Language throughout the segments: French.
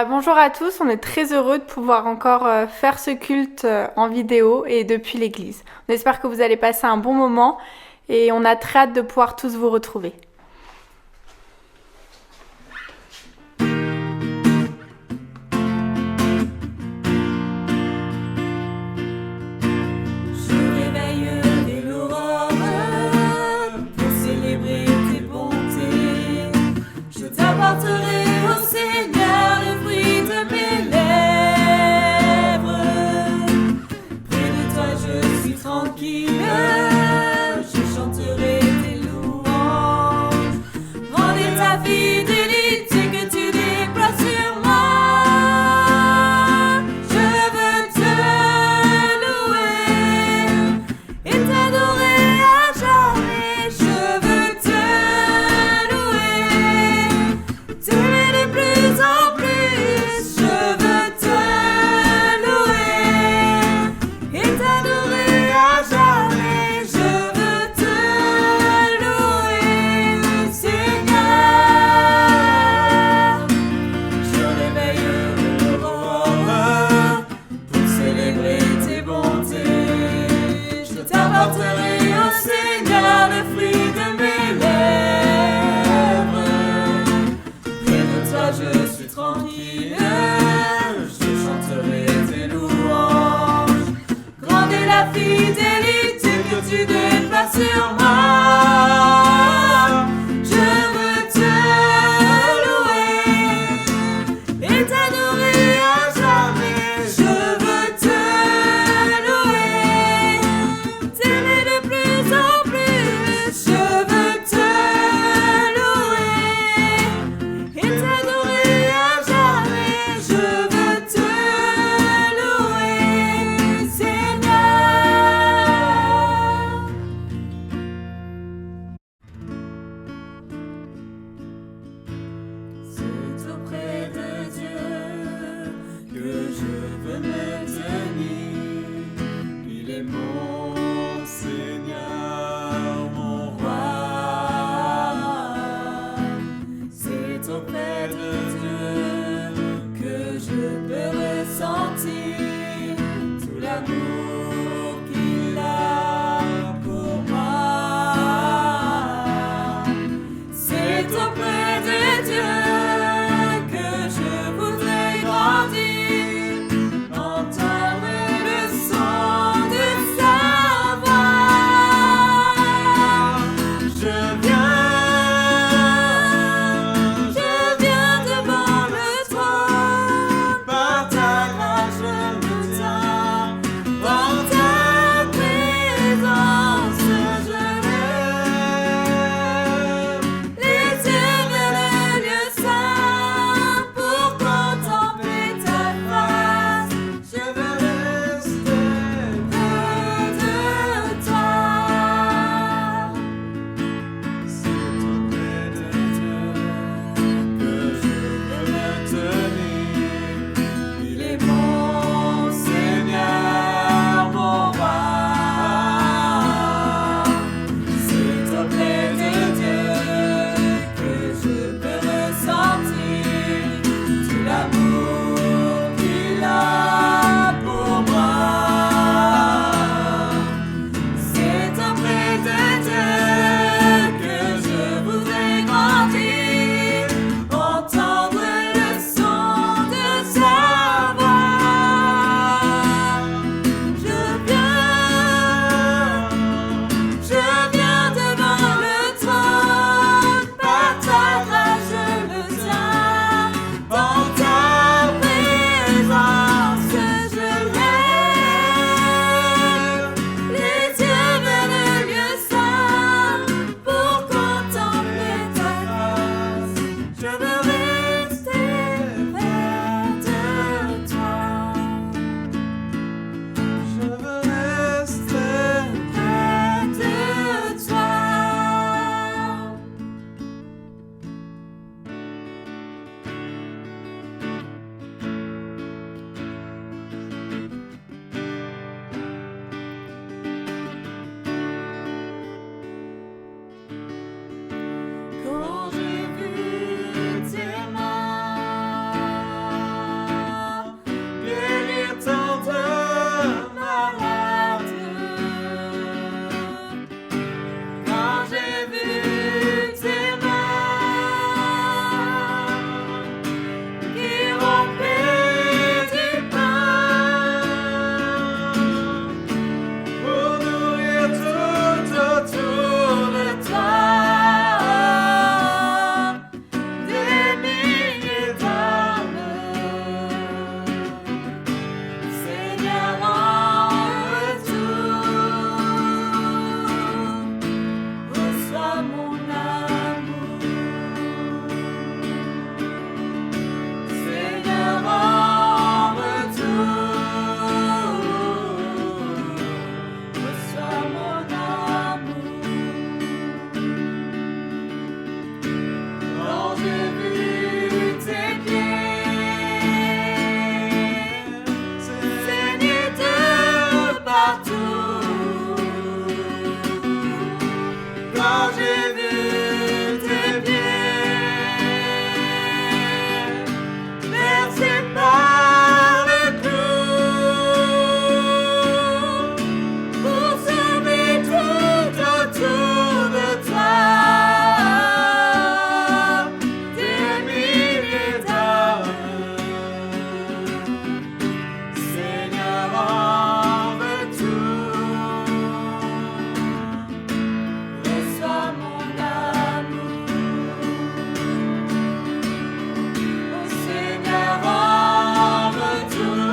Bonjour à tous, on est très heureux de pouvoir encore faire ce culte en vidéo et depuis l'église. On espère que vous allez passer un bon moment et on a très hâte de pouvoir tous vous retrouver. quand j'ai vu tes pieds percés par le clou pour semer tout autour de toi des milliers d'âmes. Seigneur, en retour, reçois mon amour. Oh Seigneur, en retour,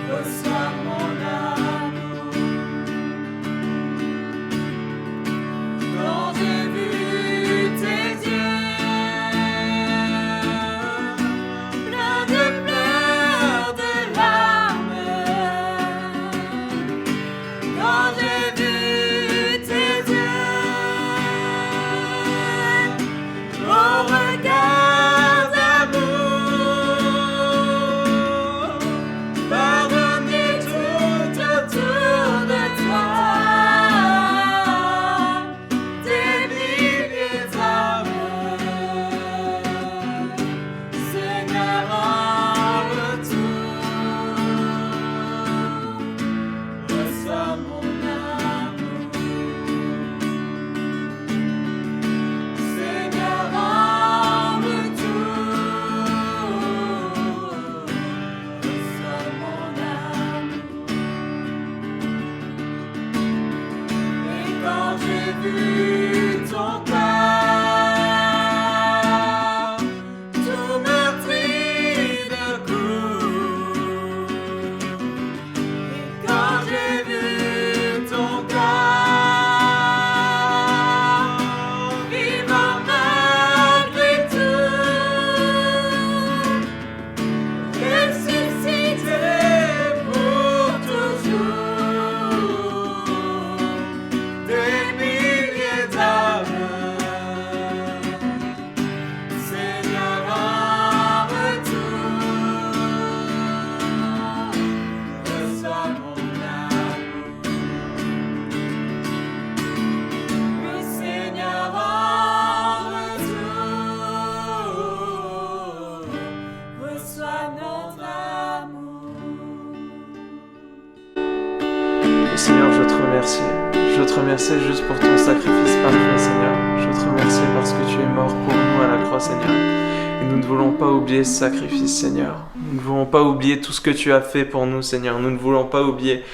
reçois mon amour. Quand j'ai vu tes yeux pleins de pleurs, de larmes, quand j'ai vu tes yeux au regard d'amour, pardonner tout autour de toi des milliers d'âmes. Seigneur, en retour, reçois mon amour. Seigneur, en retour, reçois mon amour. Et quand j'ai vu ton corps tout meurtri de coups, et quand j'ai vu ton corps vivant malgré tout, ressuscité pour toujours, des milliers d'âmes. Seigneur, en retour, reçois mon amour. Oui, Seigneur, en retour, reçois notre amour. Seigneur, je te remercie. Je te remercie juste pour ton sacrifice parfait, Seigneur. Je te remercie parce que tu es mort pour nous à la croix, Seigneur. Et nous ne voulons pas oublier ce sacrifice, Seigneur. Nous ne voulons pas oublier tout ce que tu as fait pour nous, Seigneur. Nous ne voulons pas oublier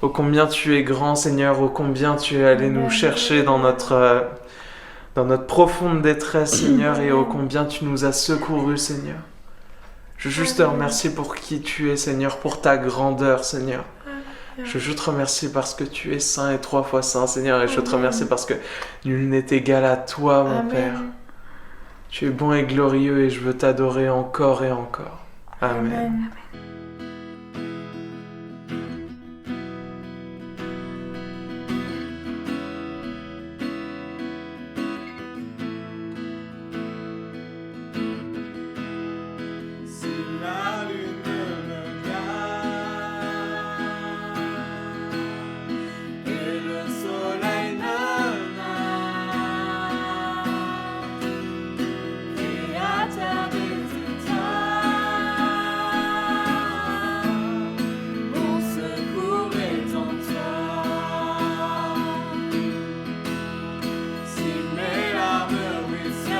ô combien tu es grand, Seigneur, ô combien tu es allé nous chercher dans notre profonde détresse, Seigneur, et ô combien tu nous as secourus, Seigneur. Je veux juste te remercier pour qui tu es, Seigneur, pour ta grandeur, Seigneur. Je te remercie parce que tu es saint et 3 fois saint, Seigneur, et je te remercie parce que nul n'est égal à toi, mon Amen. Père. Tu es bon et glorieux et je veux t'adorer encore et encore. Amen. Amen. Si la lune me cache et le soleil me nage, Créateur des étoiles, mon secours est en toi. Si mes larmes ruissellent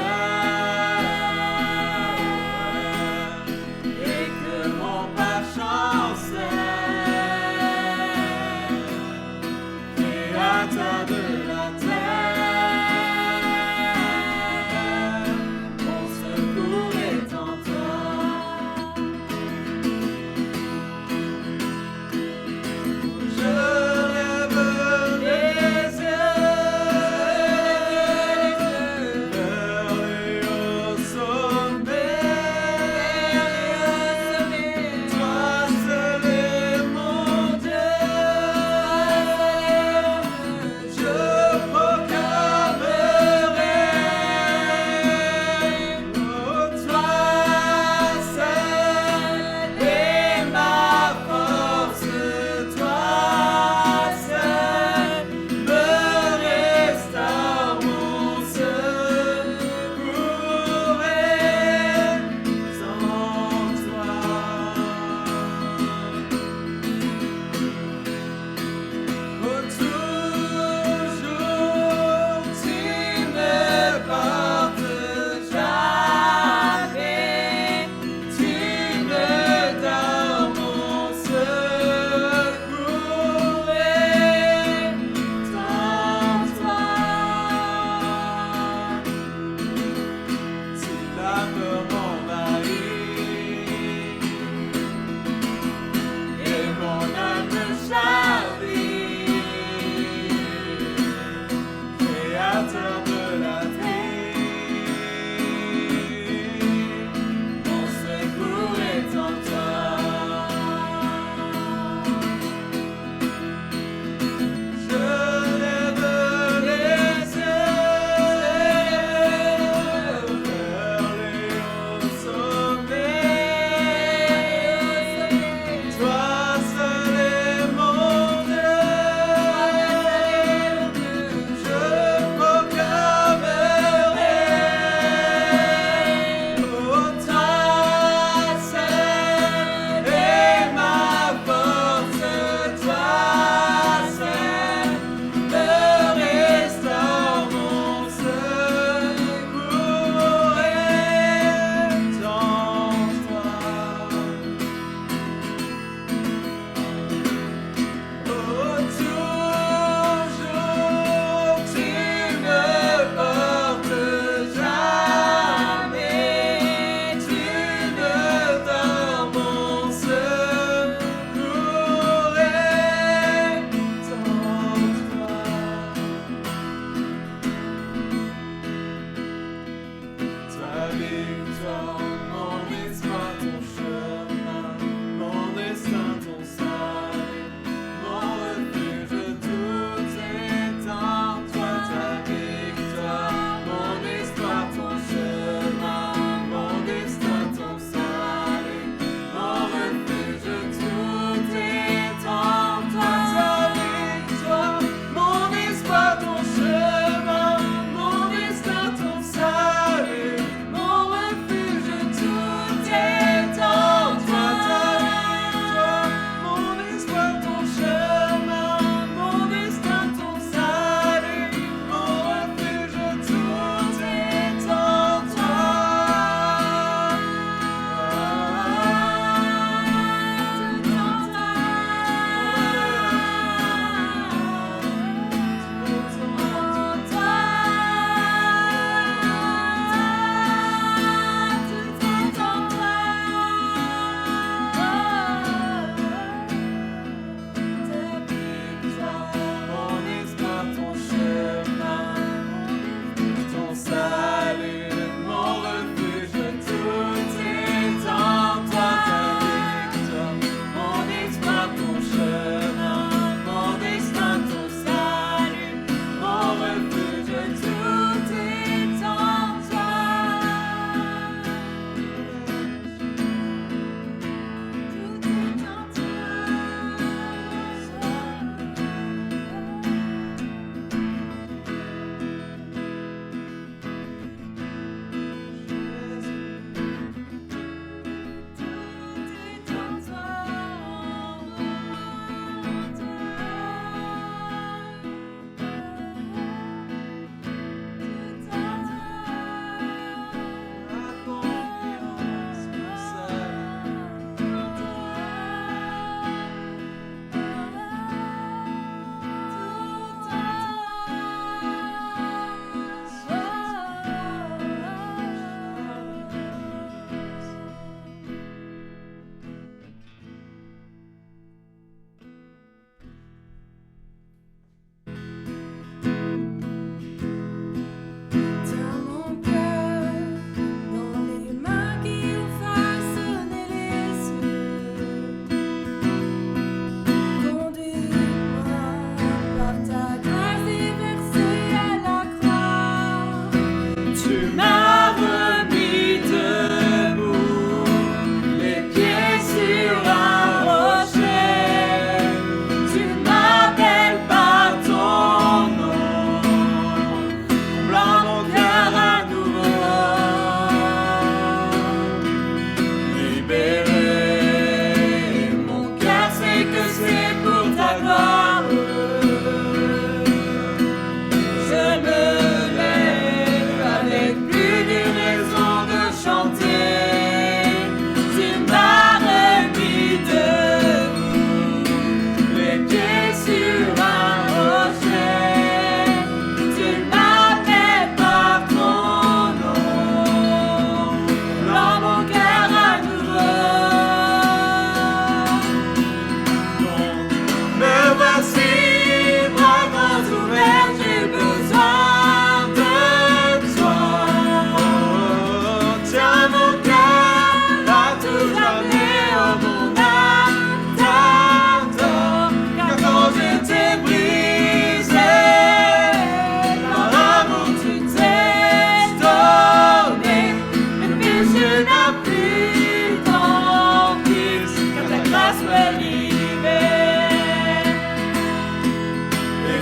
et que mon pas chancelle, Créateur de la terre, mon secours est en toi. Je lève les yeux vers les hauts sommets. Toi seul est mon Dieu. Je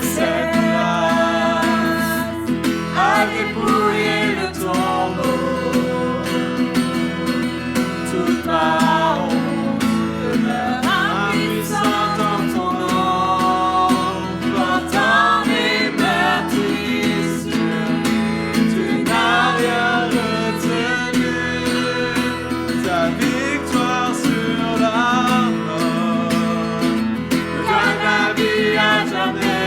cette place a dépouillé le tombeau. Toute ma honte demeure impuissante en ton nom. Portant mes meurtrissures, tu n'as rien retenu. Ta victoire sur la mort me donne la vie à jamais.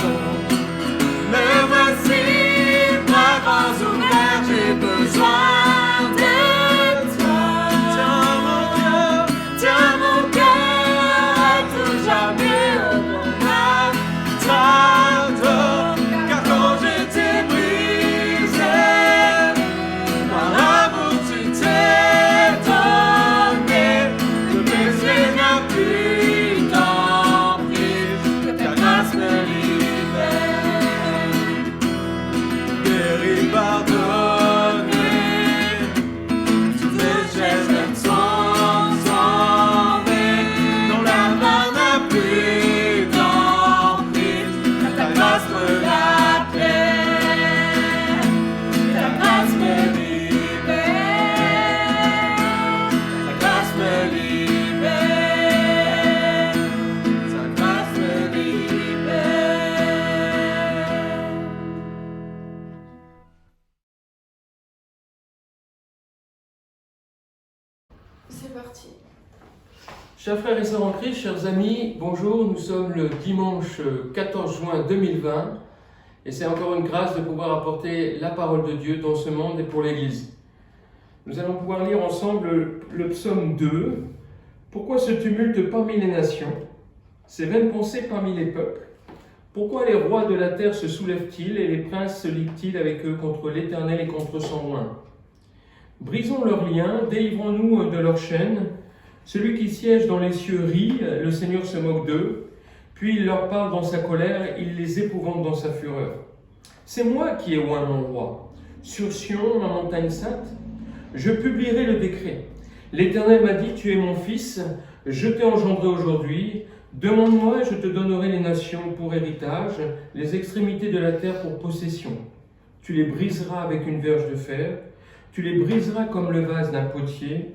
Donc, me voici, bras grands ouverts, j'ai besoin de toi. Tiens mon cœur à tout jamais au bon matador. Car quand j'étais brisé, par l'amour tu t'es donné. Le péché n'a plus d'emprise, que ta grâce me libère. Guéri, pardonné, toutes les chaînes sont tombées. Non, la main n'a plus d'emprise, car ta grâce me l'appelle. Ta grâce me libère. Ta grâce me libère. Ta grâce me libère. C'est parti. Chers frères et sœurs en Christ, chers amis, bonjour, nous sommes le dimanche 14 juin 2020 et c'est encore une grâce de pouvoir apporter la parole de Dieu dans ce monde et pour l'Église. Nous allons pouvoir lire ensemble le psaume 2. Pourquoi ce tumulte parmi les nations, ces vaines pensées parmi les peuples? Pourquoi les rois de la terre se soulèvent-ils et les princes se liguent-ils avec eux contre l'Éternel et contre son oint? Brisons leurs liens, délivrons-nous de leurs chaînes. Celui qui siège dans les cieux rit, le Seigneur se moque d'eux. Puis il leur parle dans sa colère, il les épouvante dans sa fureur. C'est moi qui ai oint mon roi. Sur Sion, ma montagne sainte, je publierai le décret. L'Éternel m'a dit, tu es mon fils, je t'ai engendré aujourd'hui. Demande-moi, je te donnerai les nations pour héritage, les extrémités de la terre pour possession. Tu les briseras avec une verge de fer, tu les briseras comme le vase d'un potier.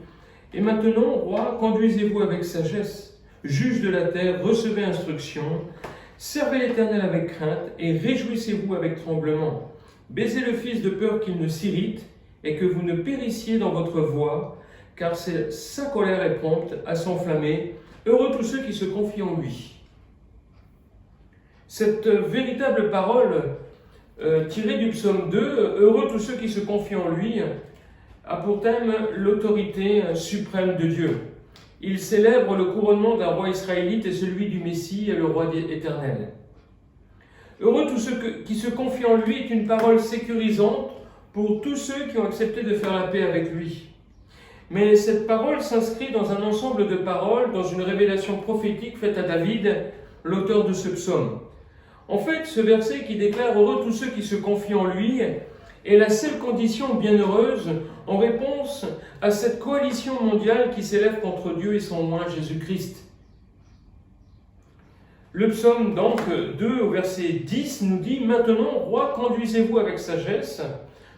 Et maintenant, roi, conduisez-vous avec sagesse. Juge de la terre, recevez instruction. Servez l'Éternel avec crainte et réjouissez-vous avec tremblement. Baisez le Fils de peur qu'il ne s'irrite et que vous ne périssiez dans votre voie, car sa colère est prompte à s'enflammer. Heureux tous ceux qui se confient en lui. Cette véritable parole tirée du psaume 2, heureux tous ceux qui se confient en lui, a pour thème l'autorité suprême de Dieu. Il célèbre le couronnement d'un roi israélite et celui du Messie, le roi éternel. Heureux tous ceux qui se confient en lui est une parole sécurisante pour tous ceux qui ont accepté de faire la paix avec lui. Mais cette parole s'inscrit dans un ensemble de paroles, dans une révélation prophétique faite à David, l'auteur de ce psaume. En fait, ce verset qui déclare « Heureux tous ceux qui se confient en lui » est la seule condition bienheureuse en réponse à cette coalition mondiale qui s'élève contre Dieu et son oint Jésus-Christ. Le psaume donc 2 au verset 10 nous dit « Maintenant, roi, conduisez-vous avec sagesse,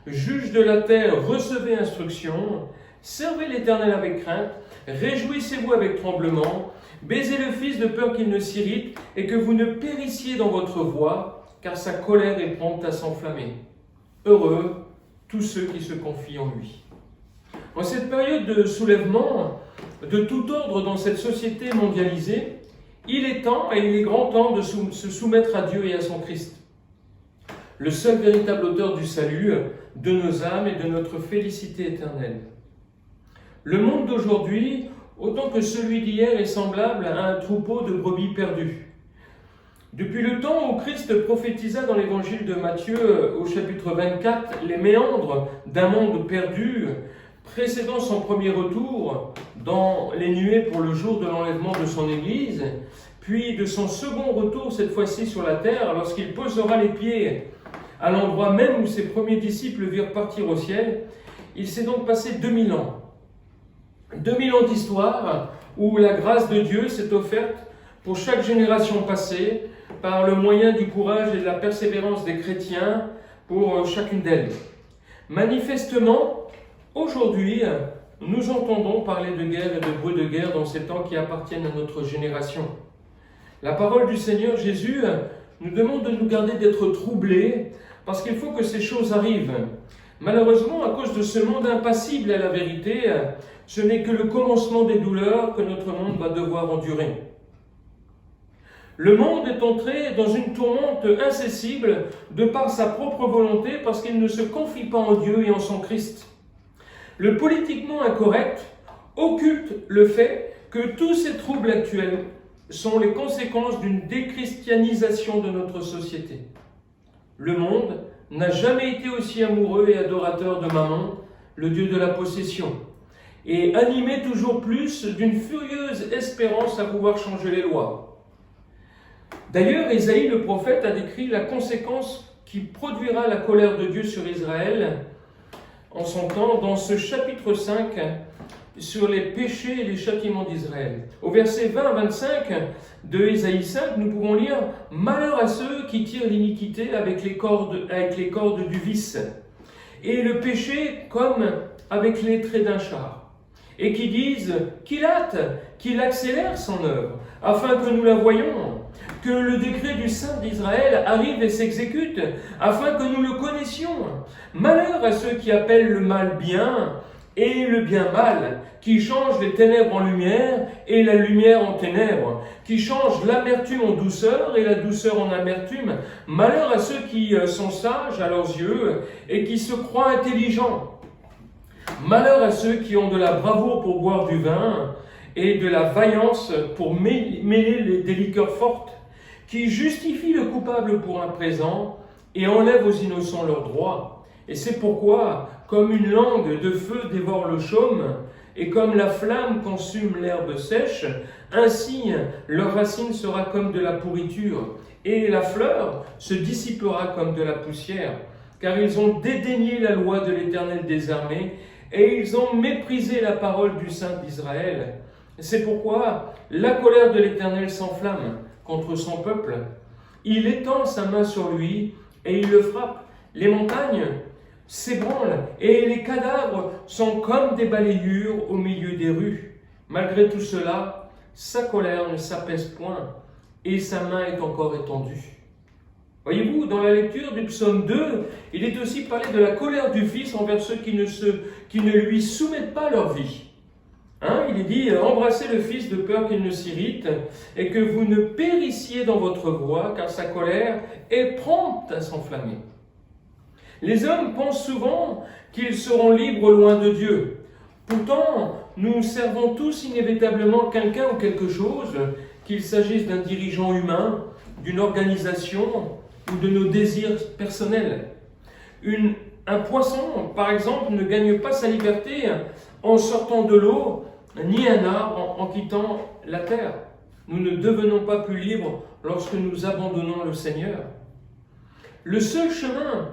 juge de la terre, recevez instruction, servez l'Éternel avec crainte, réjouissez-vous avec tremblement, baisez le Fils de peur qu'il ne s'irrite et que vous ne périssiez dans votre voie, car sa colère est prompte à s'enflammer. Heureux tous ceux qui se confient en lui. » En cette période de soulèvement de tout ordre dans cette société mondialisée, il est temps et il est grand temps de se soumettre à Dieu et à son Christ. Le seul véritable auteur du salut, de nos âmes et de notre félicité éternelle. Le monde d'aujourd'hui, autant que celui d'hier, est semblable à un troupeau de brebis perdues. Depuis le temps où Christ prophétisa dans l'évangile de Matthieu au chapitre 24 les méandres d'un monde perdu, précédant son premier retour dans les nuées pour le jour de l'enlèvement de son Église, puis de son second retour cette fois-ci sur la terre lorsqu'il posera les pieds à l'endroit même où ses premiers disciples virent partir au ciel, il s'est donc passé 2000 ans. 2000 ans d'histoire où la grâce de Dieu s'est offerte pour chaque génération passée, par le moyen du courage et de la persévérance des chrétiens pour chacune d'elles. Manifestement, aujourd'hui, nous entendons parler de guerre et de bruit de guerre dans ces temps qui appartiennent à notre génération. La parole du Seigneur Jésus nous demande de nous garder d'être troublés parce qu'il faut que ces choses arrivent. Malheureusement, à cause de ce monde impassible à la vérité, ce n'est que le commencement des douleurs que notre monde va devoir endurer. Le monde est entré dans une tourmente incessible de par sa propre volonté parce qu'il ne se confie pas en Dieu et en son Christ. Le politiquement incorrect occulte le fait que tous ces troubles actuels sont les conséquences d'une déchristianisation de notre société. Le monde n'a jamais été aussi amoureux et adorateur de Mammon, le dieu de la possession, et animé toujours plus d'une furieuse espérance à pouvoir changer les lois. D'ailleurs, Ésaïe le prophète a décrit la conséquence qui produira la colère de Dieu sur Israël en son temps dans ce chapitre 5 sur les péchés et les châtiments d'Israël. Au verset 20 à 25 de Ésaïe 5, nous pouvons lire « Malheur à ceux qui tirent l'iniquité avec les cordes du vice, et le péché comme avec les traits d'un char, et qui disent qu'il hâte, qu'il accélère son œuvre, afin que nous la voyions, que le décret du Saint d'Israël arrive et s'exécute, afin que nous le connaissions. Malheur à ceux qui appellent le mal bien et le bien mal, qui changent les ténèbres en lumière et la lumière en ténèbres, qui changent l'amertume en douceur et la douceur en amertume. Malheur à ceux qui sont sages à leurs yeux et qui se croient intelligents. Malheur à ceux qui ont de la bravoure pour boire du vin et de la vaillance pour mêler des liqueurs fortes, qui justifient le coupable pour un présent et enlèvent aux innocents leurs droits. Et c'est pourquoi, comme une langue de feu dévore le chaume, et comme la flamme consume l'herbe sèche, ainsi leur racine sera comme de la pourriture, et la fleur se dissipera comme de la poussière, car ils ont dédaigné la loi de l'Éternel des armées, et ils ont méprisé la parole du Saint d'Israël. C'est pourquoi la colère de l'Éternel s'enflamme contre son peuple. Il étend sa main sur lui, et il le frappe. Les montagnes s'ébranlent, et les cadavres sont comme des balayures au milieu des rues. Malgré tout cela, sa colère ne s'apaise point, et sa main est encore étendue. Voyez-vous, dans la lecture du psaume 2, il est aussi parlé de la colère du Fils envers ceux qui ne lui soumettent pas leur vie. Il est dit « Embrassez le Fils de peur qu'il ne s'irrite, et que vous ne périssiez dans votre voie, car sa colère est prompte à s'enflammer. » Les hommes pensent souvent qu'ils seront libres loin de Dieu. Pourtant, nous servons tous inévitablement quelqu'un ou quelque chose, qu'il s'agisse d'un dirigeant humain, d'une organisation ou de nos désirs personnels. Un poisson, par exemple, ne gagne pas sa liberté en sortant de l'eau, ni un arbre en quittant la terre. Nous ne devenons pas plus libres lorsque nous abandonnons le Seigneur. Le seul chemin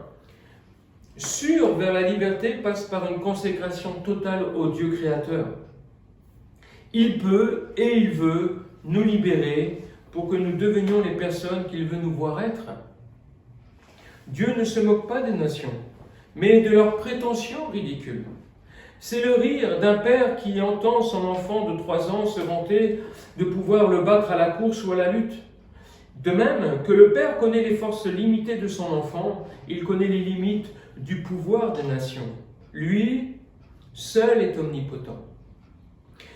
sûr vers la liberté passe par une consécration totale au Dieu créateur. Il peut et il veut nous libérer pour que nous devenions les personnes qu'il veut nous voir être. Dieu ne se moque pas des nations, mais de leurs prétentions ridicules. C'est le rire d'un père qui entend son enfant de 3 ans se vanter de pouvoir le battre à la course ou à la lutte. De même que le père connaît les forces limitées de son enfant, il connaît les limites du pouvoir des nations. Lui, seul est omnipotent.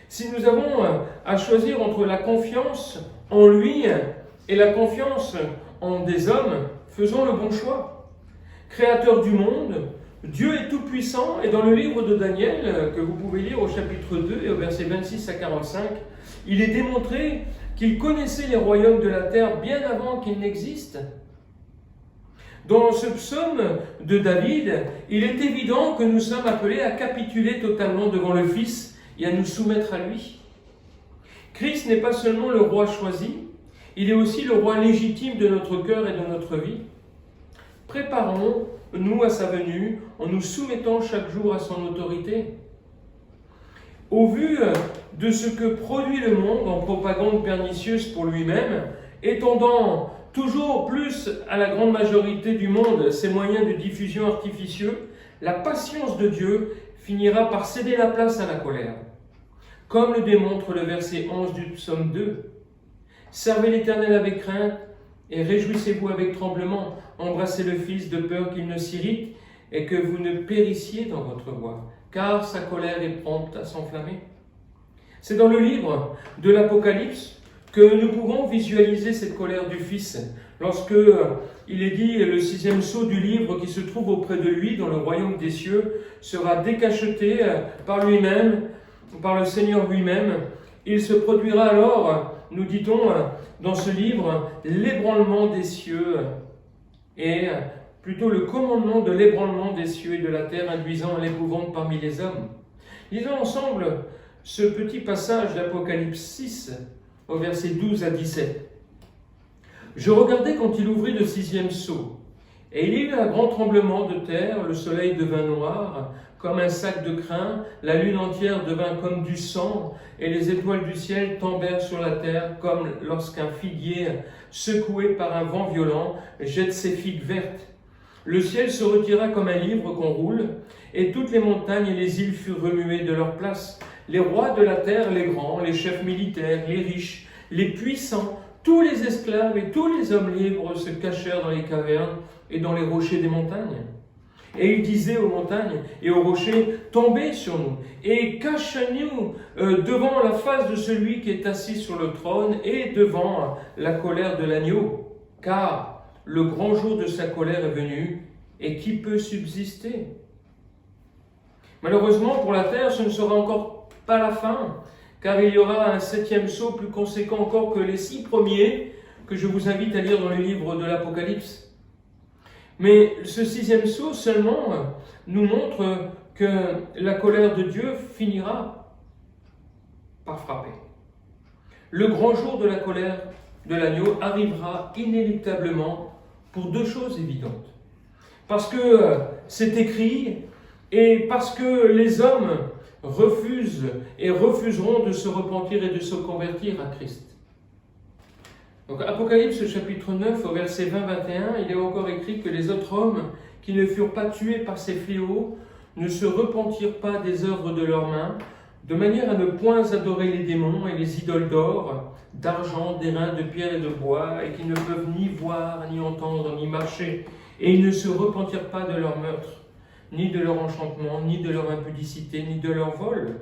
Si nous avons à choisir entre la confiance en lui et la confiance en des hommes, faisons le bon choix. Créateur du monde, Dieu est tout-puissant, et dans le livre de Daniel, que vous pouvez lire au chapitre 2 et au verset 26 à 45, il est démontré qu'il connaissait les royaumes de la terre bien avant qu'ils n'existent. Dans ce psaume de David, il est évident que nous sommes appelés à capituler totalement devant le Fils et à nous soumettre à lui. Christ n'est pas seulement le roi choisi, il est aussi le roi légitime de notre cœur et de notre vie. Préparons-nous à sa venue en nous soumettant chaque jour à son autorité. Au vu de ce que produit le monde en propagande pernicieuse pour lui-même, étendant toujours plus à la grande majorité du monde ses moyens de diffusion artificieux, la patience de Dieu finira par céder la place à la colère. Comme le démontre le verset 11 du psaume 2. Servez l'Éternel avec crainte et réjouissez-vous avec tremblement. Embrassez le Fils de peur qu'il ne s'irrite et que vous ne périssiez dans votre voie, car sa colère est prompte à s'enflammer. C'est dans le livre de l'Apocalypse que nous pouvons visualiser cette colère du Fils, lorsque il est dit le 6e sceau du livre qui se trouve auprès de lui dans le royaume des cieux sera décacheté par lui-même, par le Seigneur lui-même. Il se produira alors, nous dit-on dans ce livre, l'ébranlement des cieux et plutôt le commandement de l'ébranlement des cieux et de la terre induisant l'épouvante parmi les hommes. Lisons ensemble ce petit passage d'Apocalypse 6 au verset 12 à 17. Je regardais quand il ouvrit le 6e sceau, et il y eut un grand tremblement de terre, le soleil devint noir, comme un sac de crin, la lune entière devint comme du sang, et les étoiles du ciel tombèrent sur la terre, comme lorsqu'un figuier, secoué par un vent violent, jette ses figues vertes. Le ciel se retira comme un livre qu'on roule, et toutes les montagnes et les îles furent remuées de leur place. Les rois de la terre, les grands, les chefs militaires, les riches, les puissants, tous les esclaves et tous les hommes libres se cachèrent dans les cavernes et dans les rochers des montagnes. Et il disait aux montagnes et aux rochers, tombez sur nous et cachez-nous devant la face de celui qui est assis sur le trône et devant la colère de l'agneau. Car le grand jour de sa colère est venu, et qui peut subsister? Malheureusement pour la terre, ce ne sera encore pas la fin, car il y aura un 7e sceau plus conséquent encore que les 6 premiers, que je vous invite à lire dans le livre de l'Apocalypse. Mais ce 6e sceau seulement nous montre que la colère de Dieu finira par frapper. Le grand jour de la colère de l'agneau arrivera inéluctablement pour 2 choses évidentes. Parce que c'est écrit et parce que les hommes refusent et refuseront de se repentir et de se convertir à Christ. Donc Apocalypse chapitre 9 au verset 20-21, il est encore écrit que les autres hommes qui ne furent pas tués par ces fléaux ne se repentirent pas des œuvres de leurs mains, de manière à ne point adorer les démons et les idoles d'or, d'argent, d'airain, de pierre et de bois, et qui ne peuvent ni voir, ni entendre, ni marcher, et ils ne se repentirent pas de leur meurtre, ni de leur enchantement, ni de leur impudicité, ni de leur vol.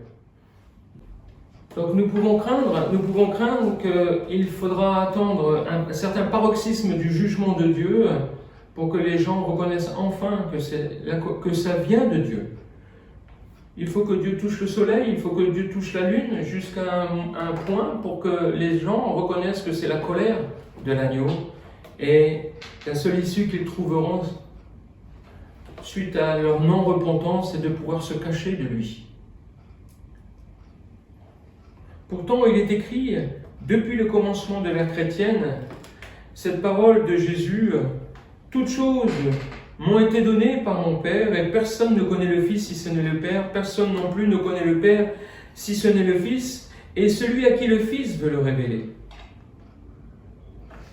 Donc nous pouvons craindre qu'il faudra attendre un certain paroxysme du jugement de Dieu pour que les gens reconnaissent enfin que ça vient de Dieu. Il faut que Dieu touche le soleil, il faut que Dieu touche la lune jusqu'à un point pour que les gens reconnaissent que c'est la colère de l'agneau et la seule issue qu'ils trouveront suite à leur non-repentance, c'est de pouvoir se cacher de lui. Pourtant, il est écrit, depuis le commencement de l'ère chrétienne, cette parole de Jésus, « Toutes choses m'ont été données par mon Père, et personne ne connaît le Fils si ce n'est le Père, personne non plus ne connaît le Père si ce n'est le Fils, et celui à qui le Fils veut le révéler.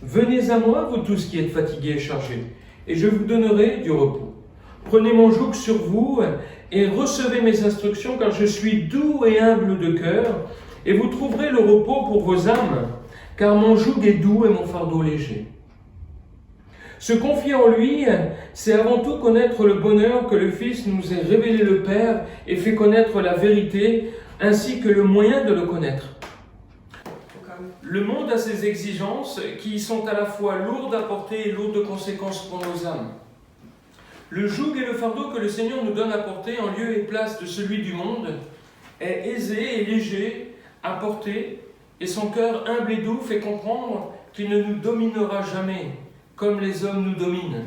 Venez à moi, vous tous qui êtes fatigués et chargés, et je vous donnerai du repos. Prenez mon joug sur vous, et recevez mes instructions, car je suis doux et humble de cœur, et vous trouverez le repos pour vos âmes, car mon joug est doux et mon fardeau léger. » Se confier en lui, c'est avant tout connaître le bonheur que le Fils nous ait révélé le Père et fait connaître la vérité, ainsi que le moyen de le connaître. Le monde a ses exigences qui sont à la fois lourdes à porter et lourdes de conséquences pour nos âmes. Le joug et le fardeau que le Seigneur nous donne à porter en lieu et place de celui du monde est aisé et léger à porter, et son cœur humble et doux fait comprendre qu'il ne nous dominera jamais, comme les hommes nous dominent.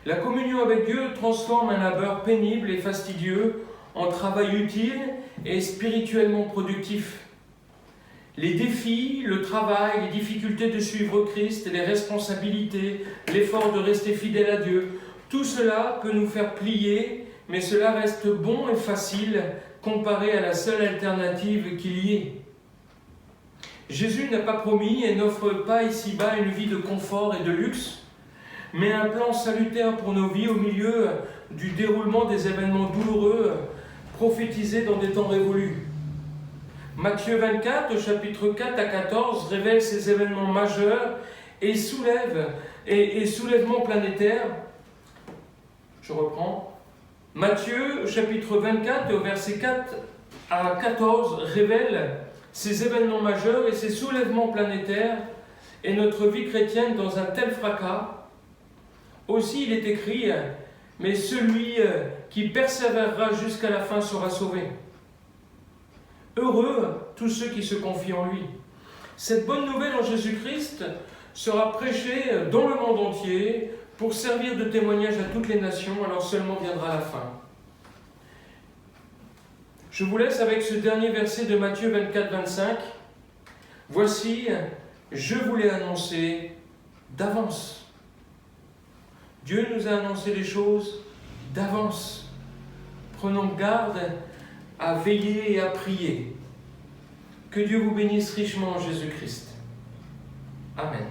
La communion avec Dieu transforme un labeur pénible et fastidieux en travail utile et spirituellement productif. Les défis, le travail, les difficultés de suivre Christ, les responsabilités, l'effort de rester fidèle à Dieu, tout cela peut nous faire plier, mais cela reste bon et facile comparé à la seule alternative qu'il y ait. Jésus n'a pas promis et n'offre pas ici-bas une vie de confort et de luxe, mais un plan salutaire pour nos vies au milieu du déroulement des événements douloureux prophétisés dans des temps révolus. Matthieu 24, au chapitre 4 à 14, révèle ces événements majeurs et soulèvement planétaire. Je reprends. Matthieu, au chapitre 24, au verset 4 à 14, révèle ces événements majeurs et ces soulèvements planétaires et notre vie chrétienne dans un tel fracas. Aussi, il est écrit, mais celui qui persévérera jusqu'à la fin sera sauvé. Heureux tous ceux qui se confient en lui. Cette bonne nouvelle en Jésus-Christ sera prêchée dans le monde entier pour servir de témoignage à toutes les nations, alors seulement viendra la fin. Je vous laisse avec ce dernier verset de Matthieu 24-25. Voici, je vous l'ai annoncé d'avance. Dieu nous a annoncé les choses d'avance. Prenons garde à veiller et à prier. Que Dieu vous bénisse richement en Jésus-Christ. Amen.